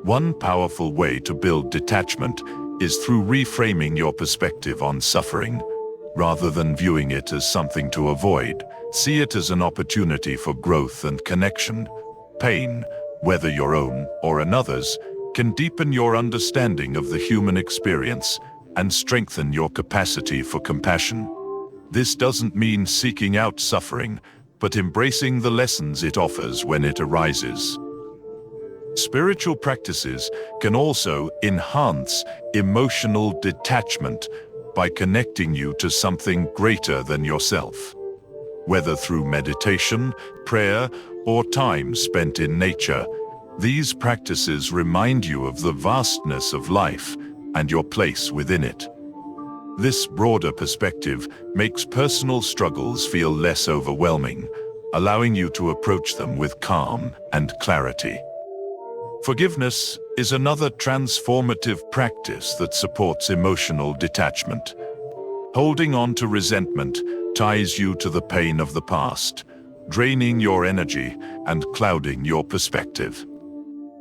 One powerful way to build detachment is through reframing your perspective on suffering. Rather than viewing it as something to avoid, see it as an opportunity for growth and connection. Pain, whether your own or another's, can deepen your understanding of the human experience and strengthen your capacity for compassion. This doesn't mean seeking out suffering, but embracing the lessons it offers when it arises. Spiritual practices can also enhance emotional detachment by connecting you to something greater than yourself. Whether through meditation, prayer, or time spent in nature, these practices remind you of the vastness of life and your place within it. This broader perspective makes personal struggles feel less overwhelming, allowing you to approach them with calm and clarity. Forgiveness is another transformative practice that supports emotional detachment. Holding on to resentment ties you to the pain of the past, draining your energy and clouding your perspective.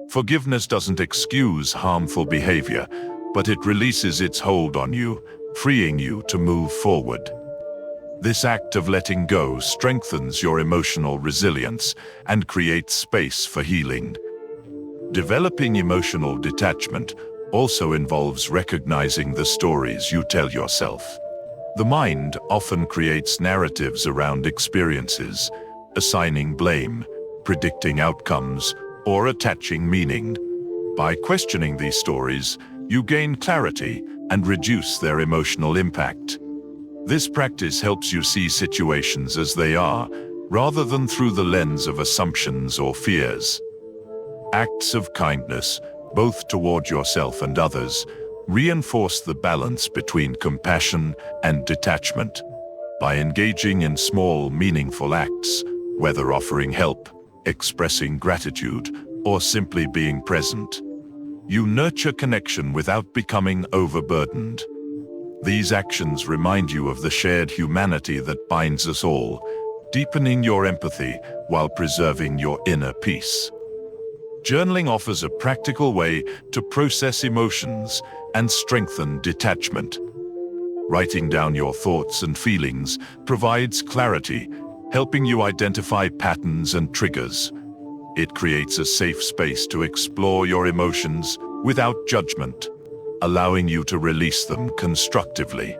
Forgiveness doesn't excuse harmful behavior, but it releases its hold on you, freeing you to move forward. This act of letting go strengthens your emotional resilience and creates space for healing. Developing emotional detachment also involves recognizing the stories you tell yourself. The mind often creates narratives around experiences, assigning blame, predicting outcomes, or attaching meaning. By questioning these stories, you gain clarity and reduce their emotional impact. This practice helps you see situations as they are, rather than through the lens of assumptions or fears. Acts of kindness, both toward yourself and others, reinforce the balance between compassion and detachment. By engaging in small, meaningful acts, whether offering help, expressing gratitude, or simply being present, you nurture connection without becoming overburdened. These actions remind you of the shared humanity that binds us all, deepening your empathy while preserving your inner peace. Journaling offers a practical way to process emotions and strengthen detachment. Writing down your thoughts and feelings provides clarity, helping you identify patterns and triggers. It creates a safe space to explore your emotions without judgment, allowing you to release them constructively.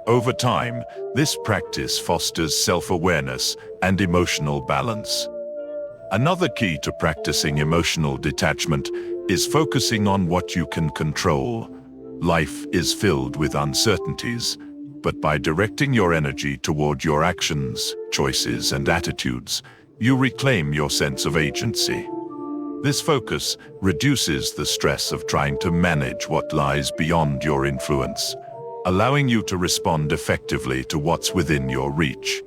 Over time, this practice fosters self-awareness and emotional balance. Another key to practicing emotional detachment is focusing on what you can control. Life is filled with uncertainties, but by directing your energy toward your actions, choices, and attitudes, you reclaim your sense of agency. This focus reduces the stress of trying to manage what lies beyond your influence, allowing you to respond effectively to what's within your reach.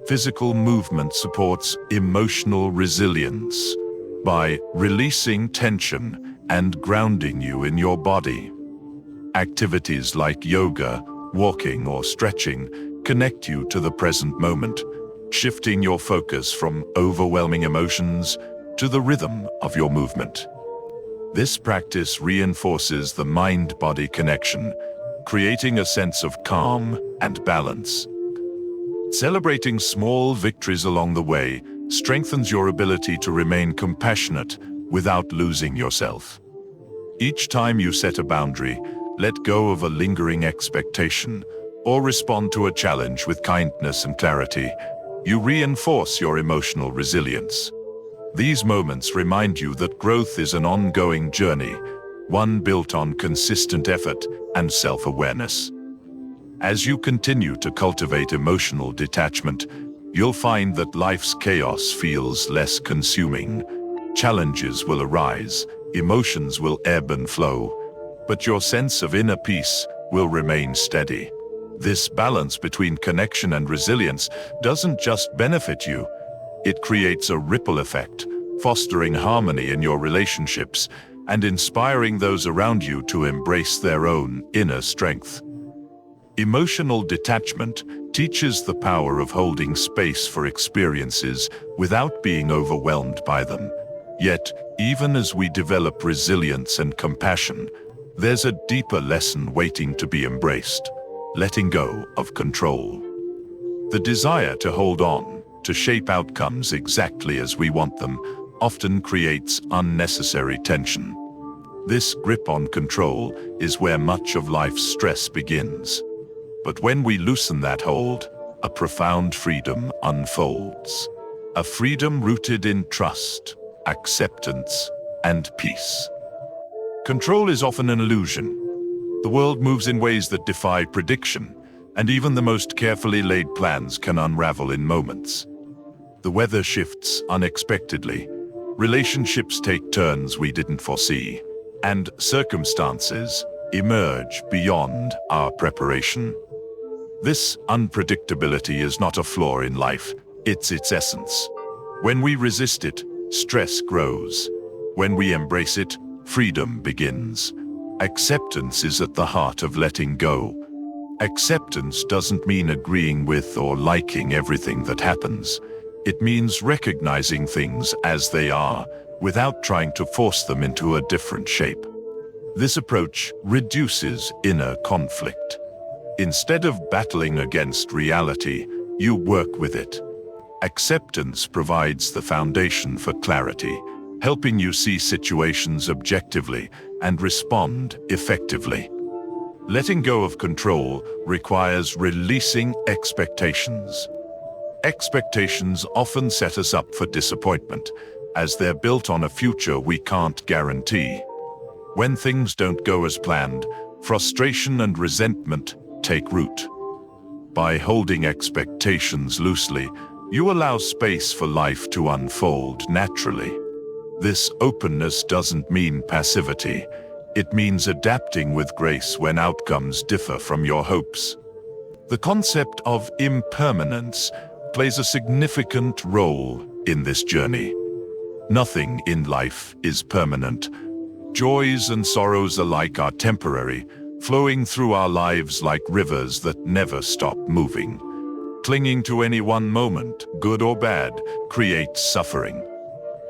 Physical movement supports emotional resilience by releasing tension and grounding you in your body. Activities like yoga, walking, or stretching connect you to the present moment, shifting your focus from overwhelming emotions to the rhythm of your movement. This practice reinforces the mind-body connection, creating a sense of calm and balance. Celebrating small victories along the way strengthens your ability to remain compassionate without losing yourself. Each time you set a boundary, let go of a lingering expectation, or respond to a challenge with kindness and clarity, you reinforce your emotional resilience. These moments remind you that growth is an ongoing journey, one built on consistent effort and self-awareness. As you continue to cultivate emotional detachment, you'll find that life's chaos feels less consuming. Challenges will arise, emotions will ebb and flow, but your sense of inner peace will remain steady. This balance between connection and resilience doesn't just benefit you, it creates a ripple effect, fostering harmony in your relationships and inspiring those around you to embrace their own inner strength. Emotional detachment teaches the power of holding space for experiences without being overwhelmed by them. Yet, even as we develop resilience and compassion, there's a deeper lesson waiting to be embraced: letting go of control. The desire to hold on, to shape outcomes exactly as we want them, often creates unnecessary tension. This grip on control is where much of life's stress begins. But when we loosen that hold, a profound freedom unfolds. A freedom rooted in trust, acceptance, and peace. Control is often an illusion. The world moves in ways that defy prediction, and even the most carefully laid plans can unravel in moments. The weather shifts unexpectedly, relationships take turns we didn't foresee, and circumstances emerge beyond our preparation. This unpredictability is not a flaw in life, it's its essence. When we resist it, stress grows. When we embrace it, freedom begins. Acceptance is at the heart of letting go. Acceptance doesn't mean agreeing with or liking everything that happens. It means recognizing things as they are, without trying to force them into a different shape. This approach reduces inner conflict. Instead of battling against reality, you work with it. Acceptance provides the foundation for clarity, helping you see situations objectively and respond effectively. Letting go of control requires releasing expectations. Expectations often set us up for disappointment, as they're built on a future we can't guarantee. When things don't go as planned, frustration and resentment take root. By holding expectations loosely, you allow space for life to unfold naturally. This openness doesn't mean passivity. It means adapting with grace when outcomes differ from your hopes. The concept of impermanence plays a significant role in this journey. Nothing in life is permanent. Joys and sorrows alike are temporary, flowing through our lives like rivers that never stop moving. Clinging to any one moment, good or bad, creates suffering.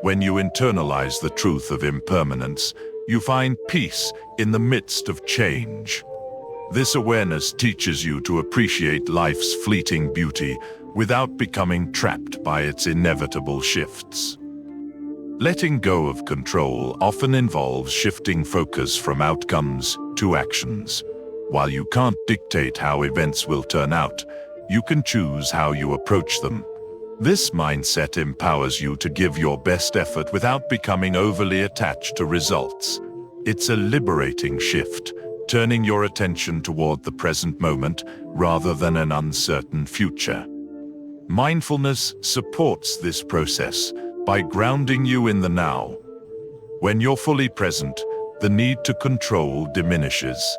When you internalize the truth of impermanence, you find peace in the midst of change. This awareness teaches you to appreciate life's fleeting beauty without becoming trapped by its inevitable shifts. Letting go of control often involves shifting focus from outcomes to actions. While you can't dictate how events will turn out, you can choose how you approach them. This mindset empowers you to give your best effort without becoming overly attached to results. It's a liberating shift, turning your attention toward the present moment rather than an uncertain future. Mindfulness supports this process by grounding you in the now. When you're fully present, the need to control diminishes.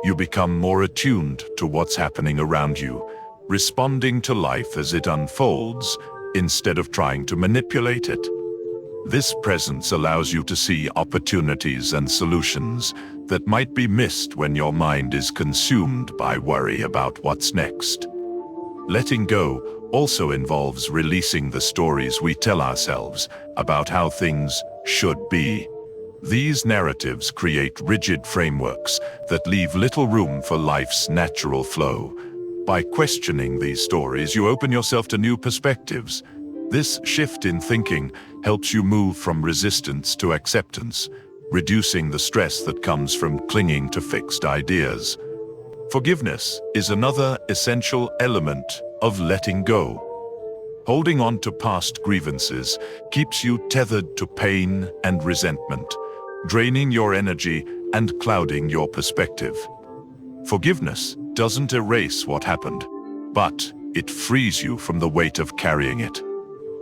You become more attuned to what's happening around you, responding to life as it unfolds instead of trying to manipulate it. This presence allows you to see opportunities and solutions that might be missed when your mind is consumed by worry about what's next. Letting go also involves releasing the stories we tell ourselves about how things should be. These narratives create rigid frameworks that leave little room for life's natural flow. By questioning these stories, you open yourself to new perspectives. This shift in thinking helps you move from resistance to acceptance, reducing the stress that comes from clinging to fixed ideas. Forgiveness is another essential element of letting go. Holding on to past grievances keeps you tethered to pain and resentment, draining your energy and clouding your perspective. Forgiveness doesn't erase what happened, but it frees you from the weight of carrying it.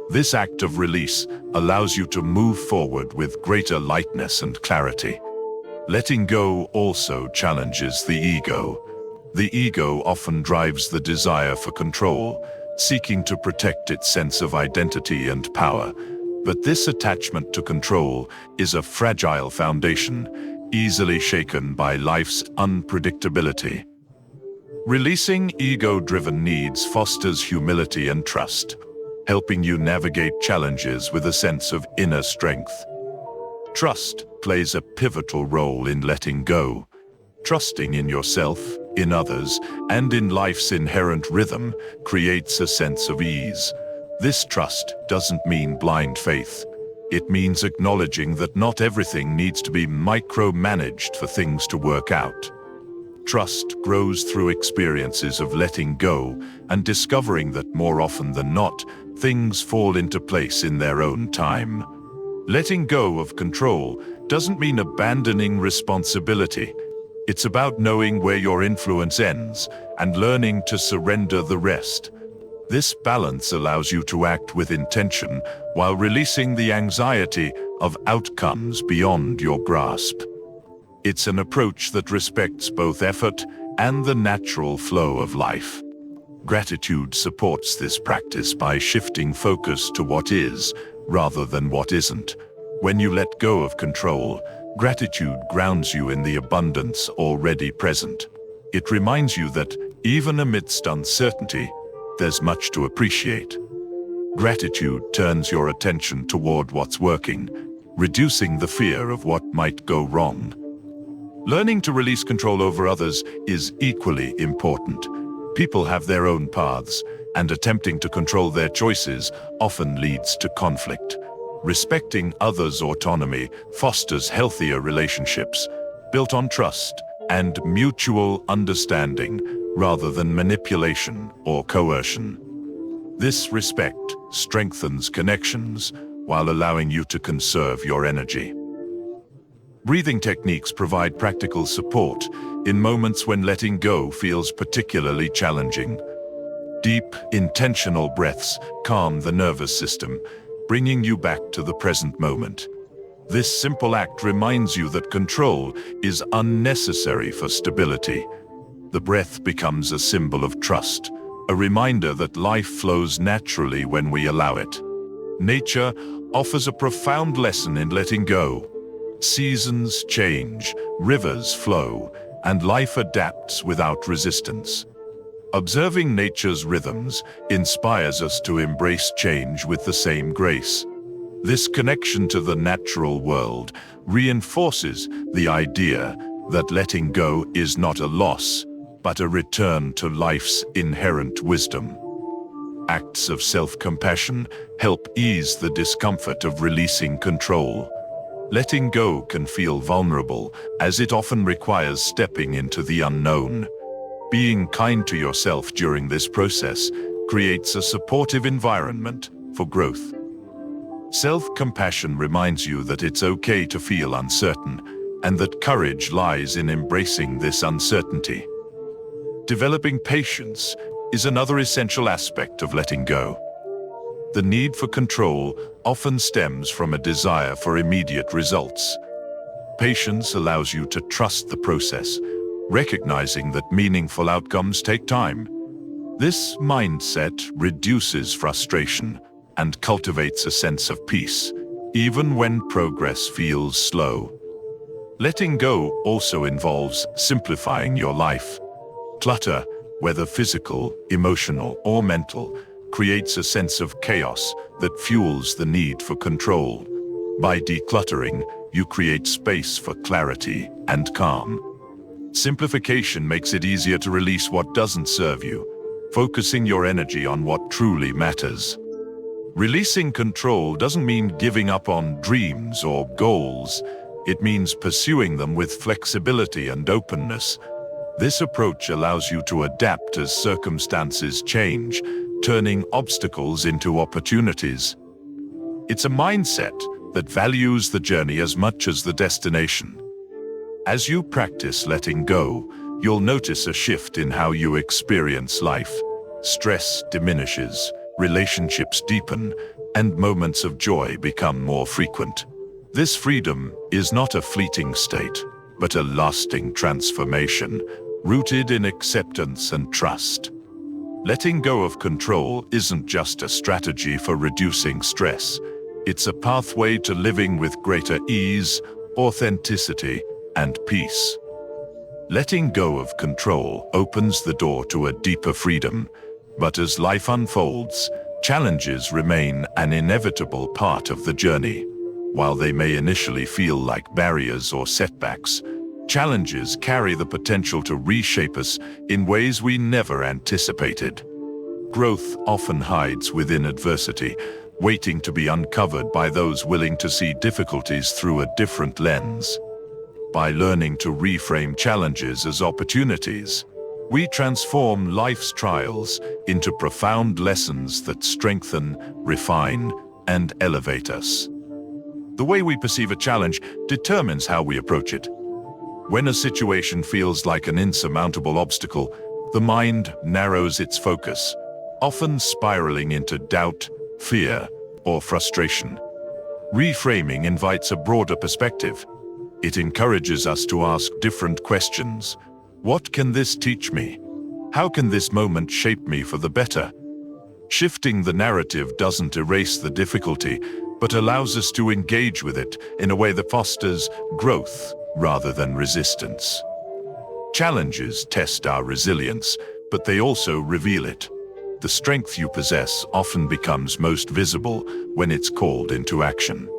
This act of release allows you to move forward with greater lightness and clarity. Letting go also challenges the ego. The ego often drives the desire for control, seeking to protect its sense of identity and power. But this attachment to control is a fragile foundation, easily shaken by life's unpredictability. Releasing ego-driven needs fosters humility and trust, helping you navigate challenges with a sense of inner strength. Trust plays a pivotal role in letting go. Trusting in yourself, in others, and in life's inherent rhythm creates a sense of ease. This trust doesn't mean blind faith. It means acknowledging that not everything needs to be micromanaged for things to work out. Trust grows through experiences of letting go and discovering that more often than not, things fall into place in their own time. Letting go of control doesn't mean abandoning responsibility. It's about knowing where your influence ends and learning to surrender the rest. This balance allows you to act with intention while releasing the anxiety of outcomes beyond your grasp. It's an approach that respects both effort and the natural flow of life. Gratitude supports this practice by shifting focus to what is, rather than what isn't. When you let go of control, gratitude grounds you in the abundance already present. It reminds you that, even amidst uncertainty, there's much to appreciate. Gratitude turns your attention toward what's working, reducing the fear of what might go wrong. Learning to release control over others is equally important. People have their own paths, and attempting to control their choices often leads to conflict. Respecting others' autonomy fosters healthier relationships, built on trust and mutual understanding, rather than manipulation or coercion. This respect strengthens connections while allowing you to conserve your energy. Breathing techniques provide practical support in moments when letting go feels particularly challenging. Deep, intentional breaths calm the nervous system, bringing you back to the present moment. This simple act reminds you that control is unnecessary for stability. The breath becomes a symbol of trust, a reminder that life flows naturally when we allow it. Nature offers a profound lesson in letting go. Seasons change, rivers flow, and life adapts without resistance. Observing nature's rhythms inspires us to embrace change with the same grace. This connection to the natural world reinforces the idea that letting go is not a loss, but a return to life's inherent wisdom. Acts of self-compassion help ease the discomfort of releasing control. Letting go can feel vulnerable, as it often requires stepping into the unknown. Being kind to yourself during this process creates a supportive environment for growth. Self-compassion reminds you that it's okay to feel uncertain, and that courage lies in embracing this uncertainty. Developing patience is another essential aspect of letting go. The need for control often stems from a desire for immediate results. Patience allows you to trust the process, recognizing that meaningful outcomes take time. This mindset reduces frustration and cultivates a sense of peace, even when progress feels slow. Letting go also involves simplifying your life. Clutter, whether physical, emotional, or mental, creates a sense of chaos that fuels the need for control. By decluttering, you create space for clarity and calm. Simplification makes it easier to release what doesn't serve you, focusing your energy on what truly matters. Releasing control doesn't mean giving up on dreams or goals. It means pursuing them with flexibility and openness. This approach allows you to adapt as circumstances change, turning obstacles into opportunities. It's a mindset that values the journey as much as the destination. As you practice letting go, you'll notice a shift in how you experience life. Stress diminishes, relationships deepen, and moments of joy become more frequent. This freedom is not a fleeting state, but a lasting transformation, rooted in acceptance and trust. Letting go of control isn't just a strategy for reducing stress. It's a pathway to living with greater ease, authenticity, and peace. Letting go of control opens the door to a deeper freedom, but as life unfolds, Challenges remain an inevitable part of the journey. While they may initially feel like barriers or setbacks, challenges carry the potential to reshape us in ways we never anticipated. Growth often hides within adversity, waiting to be uncovered by those willing to see difficulties through a different lens. By learning to reframe challenges as opportunities, we transform life's trials into profound lessons that strengthen, refine, and elevate us. The way we perceive a challenge determines how we approach it. When a situation feels like an insurmountable obstacle, the mind narrows its focus, often spiraling into doubt, fear, or frustration. Reframing invites a broader perspective. It encourages us to ask different questions. What can this teach me? How can this moment shape me for the better? Shifting the narrative doesn't erase the difficulty, but allows us to engage with it in a way that fosters growth rather than resistance. Challenges test our resilience, but they also reveal it. The strength you possess often becomes most visible when it's called into action.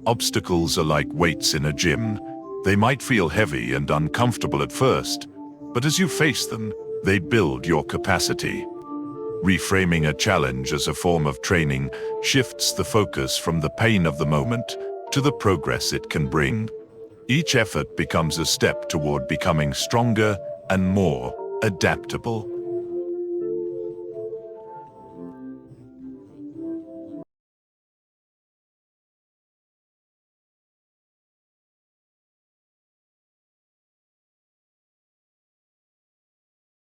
Obstacles are like weights in a gym. They might feel heavy and uncomfortable at first, but as you face them, they build your capacity. Reframing a challenge as a form of training shifts the focus from the pain of the moment to the progress it can bring. Each effort becomes a step toward becoming stronger and more adaptable.